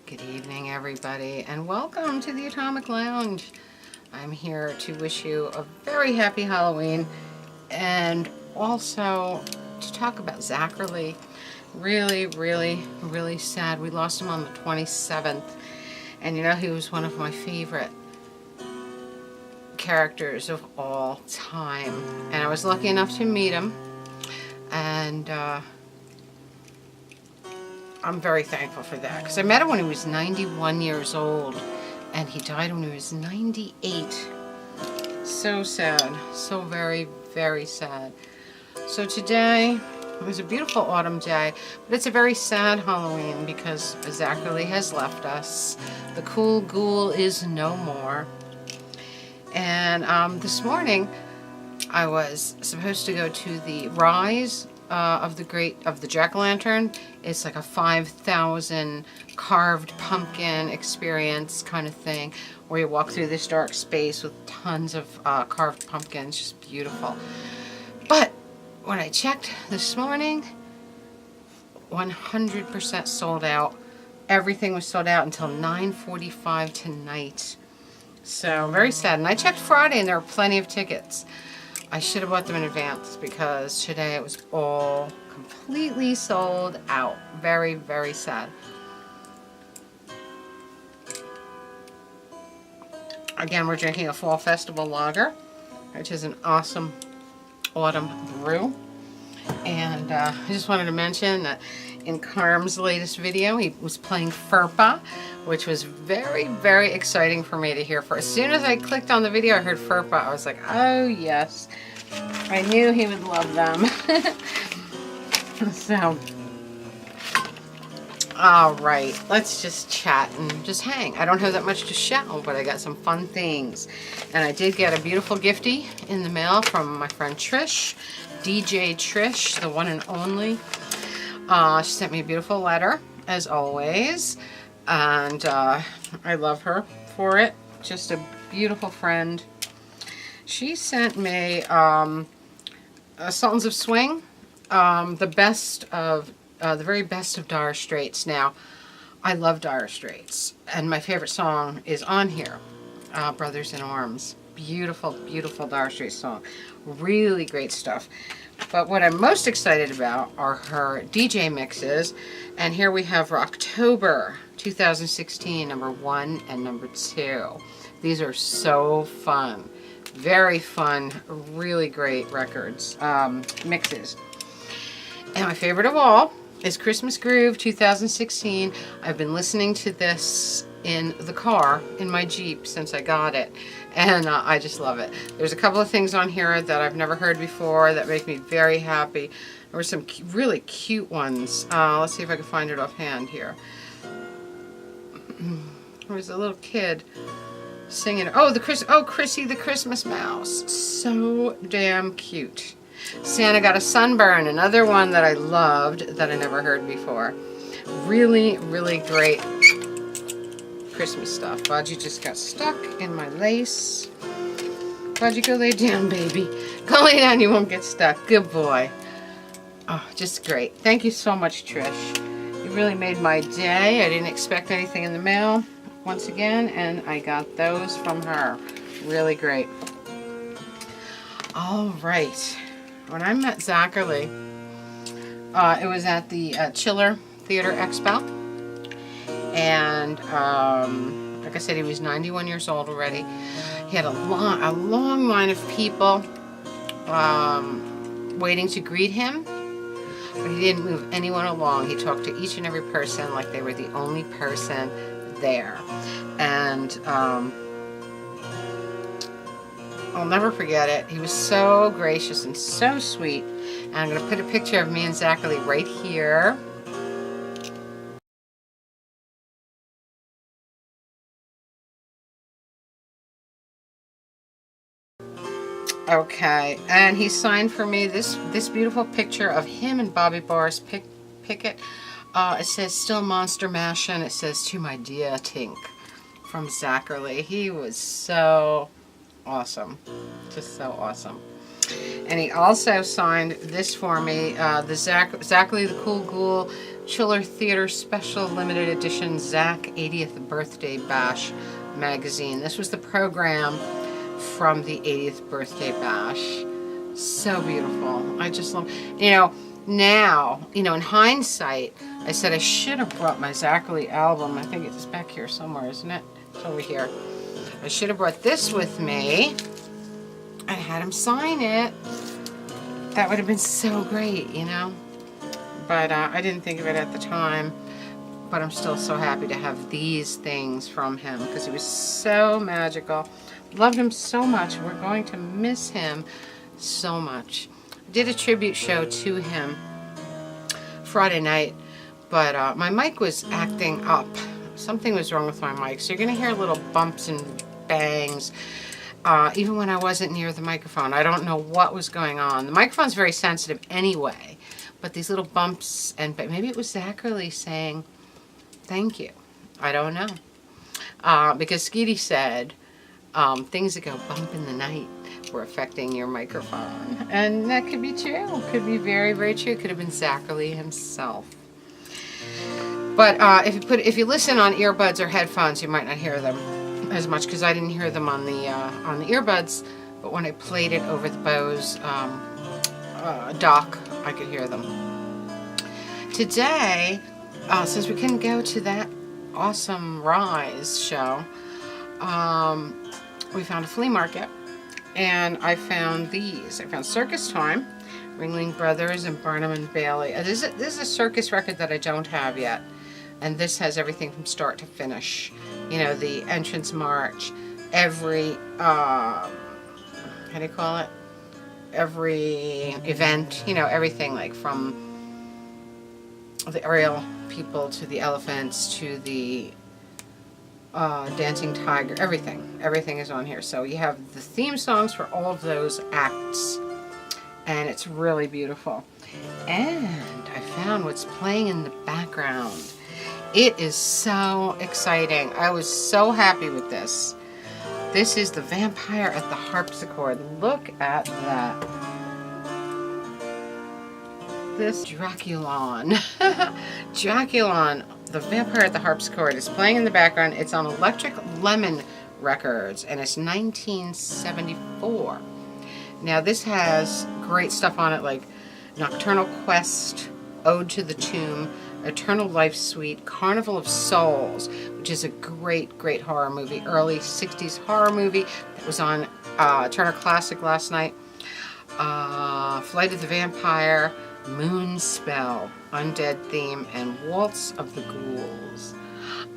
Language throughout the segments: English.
Good evening, everybody, and welcome to the Atomic Lounge. I'm here to wish you a very happy Halloween and also to talk about Zacherley. Really sad. We lost him on the 27th, and you know, he was one of my favorite characters of all time, and I was lucky enough to meet him, and I'm very thankful for that, because I met him when he was 91 years old, and he died when he was 98. So sad. So very sad. So today was a beautiful autumn day, but it's a very sad Halloween because Zacherley has left us. The cool ghoul is no more. And this morning I was supposed to go to the Rise of the jack-o'-lantern. It's like a 5,000 carved pumpkin experience kind of thing, where you walk through this dark space with tons of carved pumpkins. Just beautiful. But when I checked this morning, 100% sold out. Everything was sold out until 9:45 tonight. So very sad. And I checked Friday and there were plenty of tickets. I should have bought them in advance because today it was all completely sold out. Very sad. Again, we're drinking a Fall Festival lager, which is an awesome autumn brew. And I just wanted to mention that in Carm's latest video, he was playing FERPA, which was very exciting for me to hear. As soon as I clicked on the video, I heard FERPA. I was like, oh yes, I knew he would love them. So, all right, let's just chat and just hang. I don't have that much to show, but I got some fun things. And I did get a beautiful giftie in the mail from my friend Trish, DJ Trish, the one and only. She sent me a beautiful letter, as always, and I love her for it. Just a beautiful friend. She sent me Sultans of Swing, the very best of Dire Straits. Now, I love Dire Straits, and my favorite song is on here, Brothers in Arms. Beautiful Dire Straits song. Really great stuff. But what I'm most excited about are her DJ mixes. And here we have October 2016, number 1 and number 2. These are so fun. Very fun, really great records, mixes. And my favorite of all is Christmas Groove 2016. I've been listening to this in the car, in my Jeep, since I got it. And I just love it. There's a couple of things on here that I've never heard before that make me very happy. There were some really cute ones. Let's see if I can find it offhand here. There was a little kid singing. Oh, Chrissy the Christmas Mouse. So damn cute. Santa Got a Sunburn, another one that I loved that I never heard before. Really great Christmas stuff. Budgie just got stuck in my lace. Budgie, go lay down, baby. Go lay down, you won't get stuck. Good boy. Oh, just great. Thank you so much, Trish. You really made my day. I didn't expect anything in the mail once again, and I got those from her. Really great. All right. When I met Zacherley, it was at the Chiller Theater Expo. And like I said, he was 91 years old already. He had a long line of people waiting to greet him, but he didn't move anyone along. He talked to each and every person like they were the only person there. And I'll never forget it. He was so gracious and so sweet. And I'm going to put a picture of me and Zacherley right here. Okay, and he signed for me this beautiful picture of him and Bobby Boris Pickett. It says, "Still Monster Mashin'." It says, "To my dear Tink," from Zacherley. He was so awesome. Just so awesome. And he also signed this for me, the Zacherley the Cool Ghoul Chiller Theater Special Limited Edition Zach 80th Birthday Bash magazine. This was the program from the 80th Birthday Bash. So beautiful. I just love, now, in hindsight, I said I should have brought my Zacherley album. I think it's back here somewhere, isn't it? It's over here. I should have brought this with me. I had him sign it. That would have been so great, But I didn't think of it at the time. But I'm still so happy to have these things from him because he was so magical. Loved him so much. We're going to miss him so much. I did a tribute show to him Friday night, but my mic was acting up. Something was wrong with my mic, so you're going to hear little bumps and bangs. Even when I wasn't near the microphone. I don't know what was going on. The microphone's very sensitive anyway, but these little bumps, and maybe it was Zacherley saying thank you. I don't know. Because Skeety said things that go bump in the night were affecting your microphone. And that could be true. Could be very, very true. Could have been Zacherley himself. But if you listen on earbuds or headphones, you might not hear them as much because I didn't hear them on the earbuds. But when I played it over the Bose dock, I could hear them. Today, since we couldn't go to that awesome Rise show, we found a flea market. And I found these. I found Circus Time, Ringling Brothers and Barnum and Bailey. This is a circus record that I don't have yet. And this has everything from start to finish. The entrance march, every, how do you call it? Every event, everything like from the aerial people to the elephants to the dancing tiger, everything is on here. So you have the theme songs for all of those acts, and it's really beautiful. And I found what's playing in the background. It is so exciting. I was so happy with this. This is the Vampire at the Harpsichord. Look at that. This Draculon. Draculon, the Vampire at the Harpsichord, is playing in the background. It's on Electric Lemon Records, and it's 1974. Now, this has great stuff on it like Nocturnal Quest, Ode to the Tomb, Eternal Life Suite, Carnival of Souls, which is a great, great horror movie, early 60s horror movie that was on Turner Classic last night. Flight of the Vampire, Moonspell, Undead Theme, and Waltz of the Ghouls.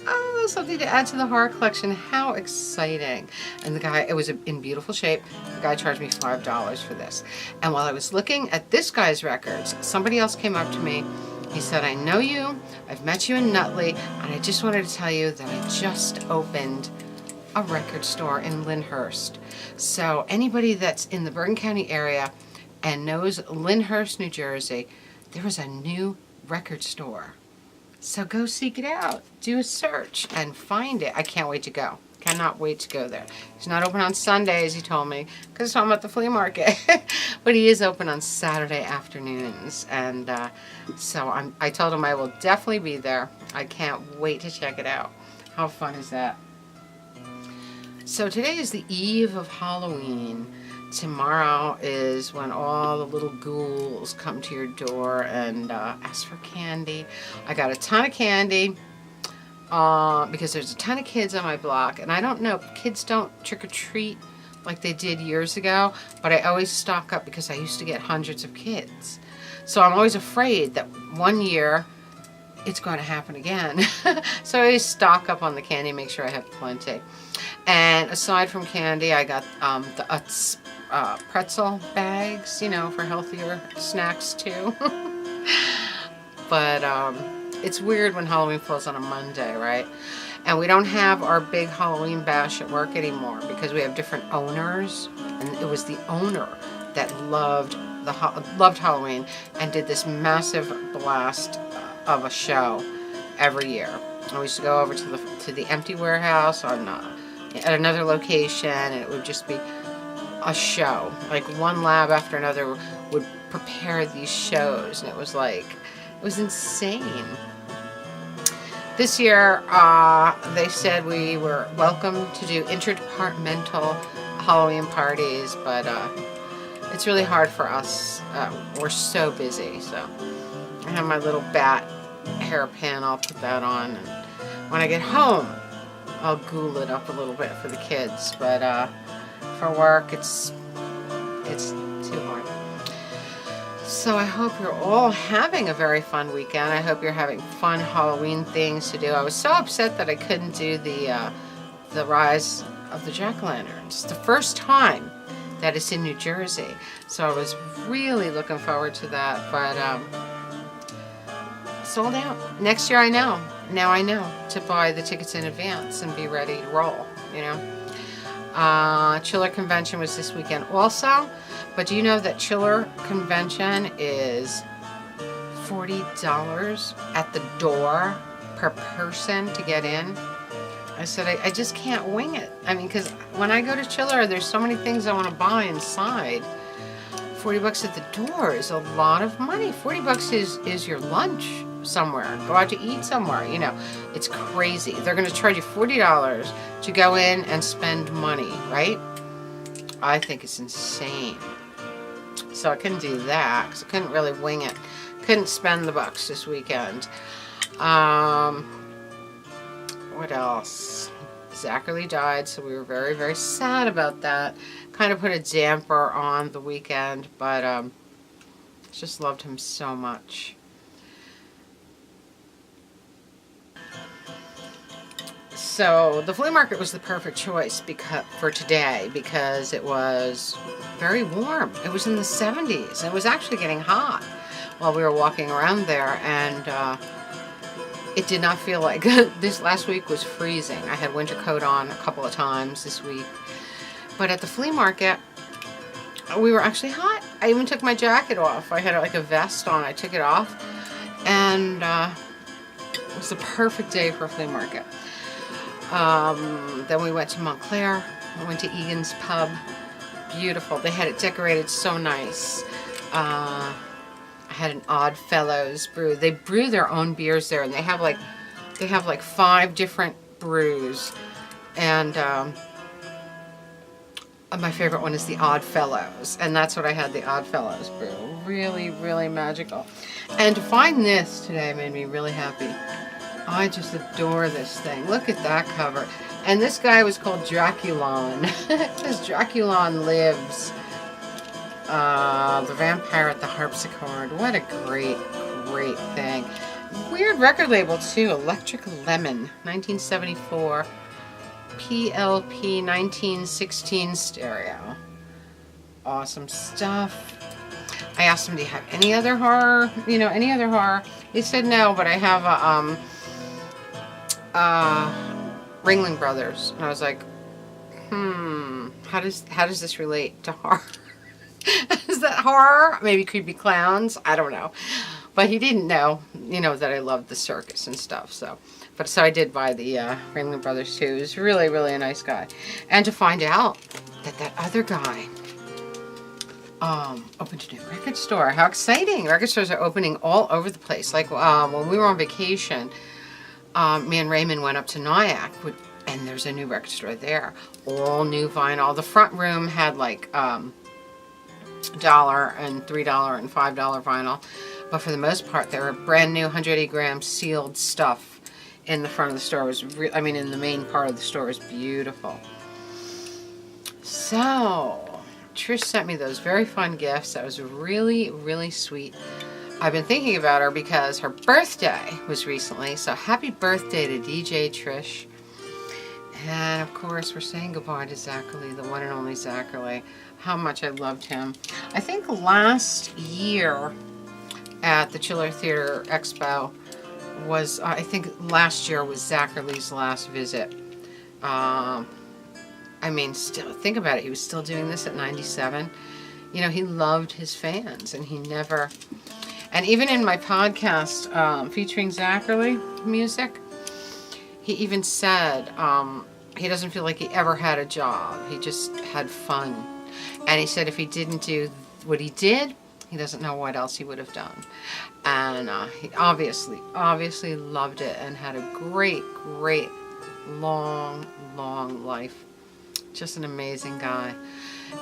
Oh, something to add to the horror collection. How exciting. And the guy, it was in beautiful shape. The guy charged me $5 for this. And while I was looking at this guy's records, somebody else came up to me. He said, I know you, I've met you in Nutley, and I just wanted to tell you that I just opened a record store in Lyndhurst. So anybody that's in the Bergen County area and knows Lyndhurst, New Jersey, there is a new record store. So go seek it out. Do a search and find it. I can't wait to go. Cannot wait to go there. He's not open on Sundays, he told me, because I'm at the flea market. But he is open on Saturday afternoons. And so I told him I will definitely be there. I can't wait to check it out. How fun is that? So today is the eve of Halloween. Tomorrow is when all the little ghouls come to your door and ask for candy. I got a ton of candy because there's a ton of kids on my block. And I don't know, kids don't trick-or-treat like they did years ago, but I always stock up because I used to get hundreds of kids. So I'm always afraid that one year it's going to happen again. So I always stock up on the candy, make sure I have plenty. And aside from candy, I got the Utz pretzel bags, for healthier snacks too. But it's weird when Halloween falls on a Monday, right? And we don't have our big Halloween bash at work anymore because we have different owners. And it was the owner that loved Halloween and did this massive blast of a show every year. And we used to go over to the empty warehouse at another location, and it would just be a show. Like one lab after another would prepare these shows, and it was insane. This year, they said we were welcome to do interdepartmental Halloween parties, but it's really hard for us. We're so busy, so I have my little bat hairpin. I'll put that on, and when I get home, I'll ghoul it up a little bit for the kids, but for work, it's too hard. So I hope you're all having a very fun weekend. I hope you're having fun Halloween things to do. I was so upset that I couldn't do the Rise of the Jack-o'-lanterns. It's the first time that it's in New Jersey, so I was really looking forward to that, but sold out. Next year I know. Now I know to buy the tickets in advance and be ready to roll, you know. Chiller Convention was this weekend also, but do you know that Chiller Convention is $40 at the door per person to get in? I said, I just can't wing it. I mean, because when I go to Chiller, there's so many things I want to buy inside. $40 at the door is a lot of money. $40 is your lunch somewhere. Go out to eat somewhere, you know. It's crazy. They're going to charge you $40 to go in and spend money, right? I think it's insane. So I couldn't do that because I couldn't really wing it. Couldn't spend the bucks this weekend. What else? Zacherley died, so we were very, very sad about that. Kind of put a damper on the weekend, but just loved him so much. So the flea market was the perfect choice for today because it was very warm. It was in the 70s. It was actually getting hot while we were walking around there, and it did not feel like this last week was freezing. I had winter coat on a couple of times this week. But at the flea market, we were actually hot. I even took my jacket off. I had like a vest on. I took it off. And it was the perfect day for a flea market. Then we went to Montclair. I went to Egan's Pub. Beautiful. They had it decorated so nice. I had an Odd Fellows brew. They brew their own beers there, and they have like 5 different brews. And my favorite one is the Odd Fellows, and that's what I had, the Odd Fellows brew. Really, really magical. And to find this today made me really happy. I just adore this thing. Look at that cover. And this guy was called Draculon. Because Draculon lives. The Vampire at the Harpsichord. What a great, great thing. Weird record label too. Electric Lemon, 1974. PLP 1916 stereo. Awesome stuff. I asked him, do you have any other horror? You know, any other horror? He said no, but I have Ringling Brothers. And I was like, how does this relate to horror? Is that horror? Maybe creepy clowns? I don't know. But he didn't know, you know, that I loved the circus and stuff. So I did buy the Ringling Brothers too. He was really, really a nice guy. And to find out that other guy opened a new record store. How exciting! Record stores are opening all over the place. Like when we were on vacation, me and Raymond went up to Nyack, and there's a new record store there. All new vinyl. The front room had like $1 and $3 and $5 vinyl. But for the most part, there were brand new 180 gram sealed stuff in the front of the store. It was in the main part of the store. It was beautiful. So Trish sent me those very fun gifts. That was really, really sweet. I've been thinking about her because her birthday was recently. So happy birthday to DJ Trish. And of course, we're saying goodbye to Zacherley, the one and only Zacherley. How much I loved him. I think last year at the Chiller Theater Expo was, I think last year was Zacherley's last visit. I mean, still, think about it. He was still doing this at 97. You know, he loved his fans, and he never... And even in my podcast featuring Zacherley music, he even said he doesn't feel like he ever had a job. He just had fun. And he said if he didn't do what he did, He doesn't know what else he would have done. And he obviously loved it and had a great, long life. Just an amazing guy.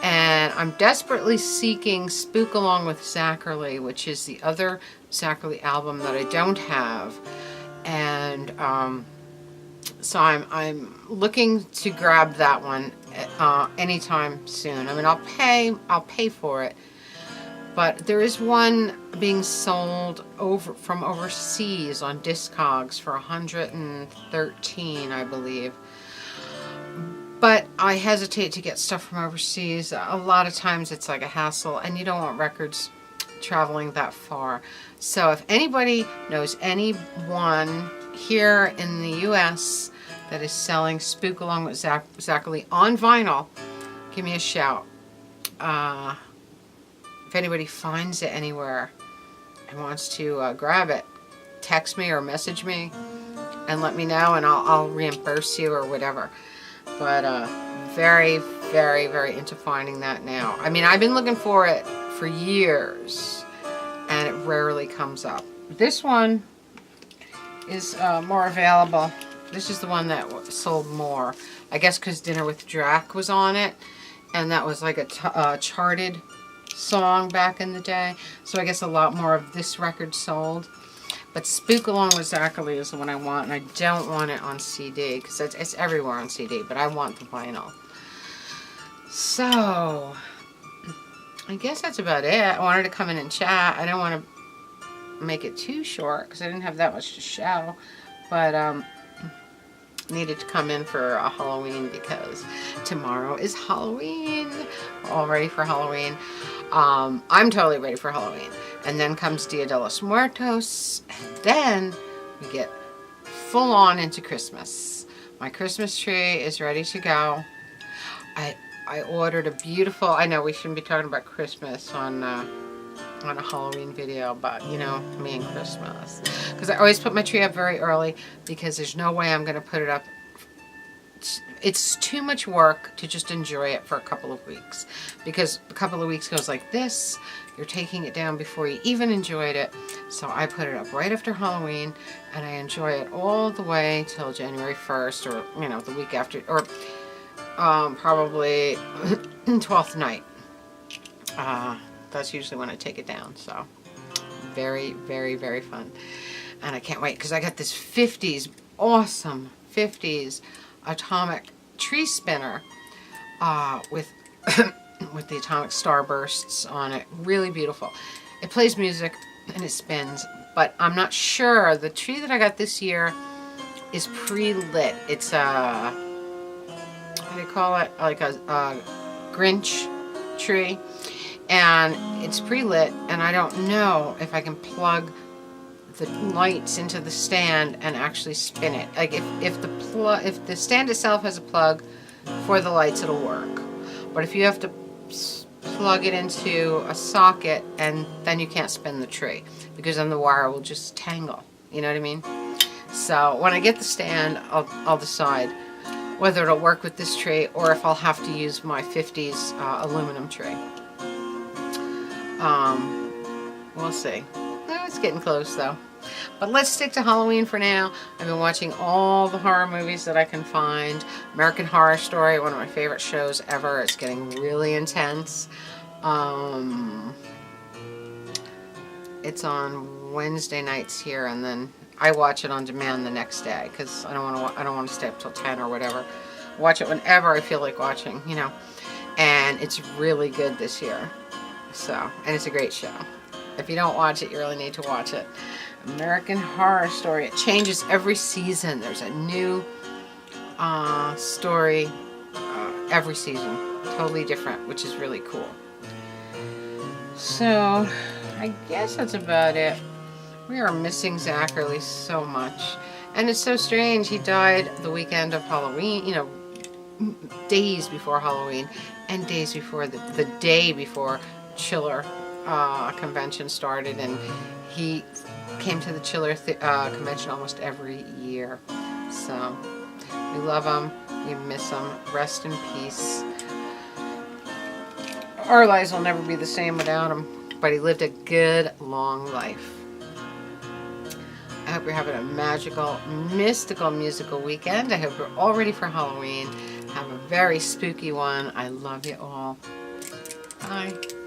And I'm desperately seeking Spook Along with Zacherley, which is the other Zacherley album that I don't have. And so I'm looking to grab that one anytime soon. I mean, I'll pay for it. But there is one being sold from overseas on Discogs for $113, I believe. But I hesitate to get stuff from overseas. A lot of times it's like a hassle, and you don't want records traveling that far. So if anybody knows anyone here in the U.S. that is selling Spook Along with Zacherley on vinyl, give me a shout. If anybody finds it anywhere and wants to grab it, text me or message me and let me know, and I'll reimburse you or whatever. But very into finding that now. I mean, I've been looking for it for years, and it rarely comes up. This one is more available. This is the one that sold more. I guess because Dinner with Drac was on it, and that was like a charted song back in the day. So I guess a lot more of this record sold. But Spook Along with Zacherley is the one I want, and I don't want it on CD because it's everywhere on CD, but I want the vinyl. So I guess that's about it. I wanted to come in and chat. I don't want to make it too short because I didn't have that much to show, but needed to come in for a Halloween because tomorrow is Halloween. We're all ready for Halloween. I'm totally ready for Halloween. And then comes Dia de los Muertos. And then we get full on into Christmas. My Christmas tree is ready to go. I ordered a beautiful, I know we shouldn't be talking about Christmas on a Halloween video, but you know, me and Christmas. Because I always put my tree up very early because there's no way I'm going to put it up. It's too much work to just enjoy it for a couple of weeks. Because a couple of weeks goes like this, you're taking it down before you even enjoyed it. So I put it up right after Halloween, and I enjoy it all the way till January 1st, or you know, the week after, or probably 12th night. That's usually when I take it down. So very fun, and I can't wait because I got this 50s, awesome 50s atomic tree spinner with with the atomic starbursts on it. Really beautiful. It plays music and it spins, but I'm not sure. The tree that I got this year is pre-lit. It's a, what do you call it? Like a Grinch tree, and it's pre-lit, and I don't know if I can plug the lights into the stand and actually spin it. Like if the stand itself has a plug for the lights, it'll work. But if you have to plug it into a socket, and then you can't spin the tree because then the wire will just tangle. You know what I mean? So when I get the stand, I'll decide whether it'll work with this tree or if I'll have to use my 50s aluminum tree. We'll see. Oh, it's getting close though. But let's stick to Halloween for now. I've been watching all the horror movies that I can find. American Horror Story, one of my favorite shows ever. It's getting really intense. It's on Wednesday nights here, and then I watch it on demand the next day because I don't want to stay up till 10 or whatever. Watch it whenever I feel like watching, you know. And it's really good this year. So, and it's a great show. If you don't watch it, you really need to watch it. American Horror Story. It changes every season. There's a new story every season. Totally different, which is really cool. So, I guess that's about it. We are missing Zacherley so much. And it's so strange. He died the weekend of Halloween, you know, days before Halloween and days before the day before Chiller convention started, and he came to the Chiller convention almost every year. So we love him, we miss him. Rest in peace. Our lives will never be the same without him. but he lived a good, long life. I hope you're having a magical, mystical, musical weekend. I hope you're all ready for Halloween. Have a very spooky one. I love you all. Bye.